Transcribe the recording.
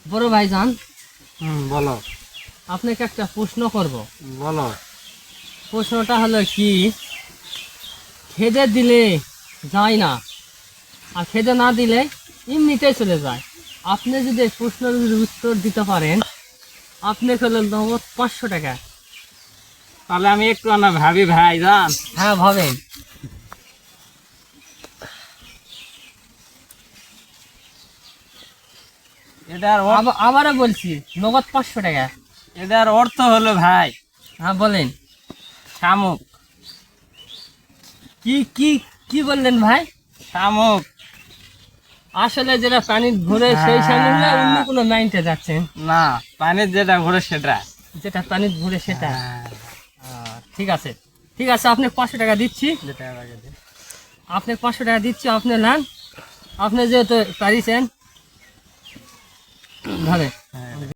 বড় ভাইজান, বলো। আপনাকে একটা প্রশ্ন করব। বলো। প্রশ্নটা হলো কি, খেদে দিলে যায় না আর খেদে না দিলে এমনিতেই চলে যায়। আপনি যদি এই প্রশ্নের উত্তর দিতে পারেন, আপনি হলেন নগদ 500 টাকা। তাহলে আমি একটু না ভাবি ভাইজান। হ্যাঁ ভাবেন। এটার অর্থ, আবারও বলছি, নগদ 500 টাকা। এটার অর্থ হলো ভাই হ্যাঁ বলেন। শামুক। কি কি কি বললেন ভাই? শামুক। আসলে যেটা পানি ঘুরে সেই সামনে না অন্য কোনো লাইনতে যাচ্ছেন? না, পানির যেটা ঘুরে সেটা। যেটা পানি ঘুরে সেটা। ঠিক আছে, ঠিক আছে, আপনি 500 টাকা দিচ্ছি। যেটা আগে দিই। আপনি 500 টাকা দিচ্ছি, আপনি নেন। আপনি যেহেতু পারিছেন, ধরে হ্যাঁ।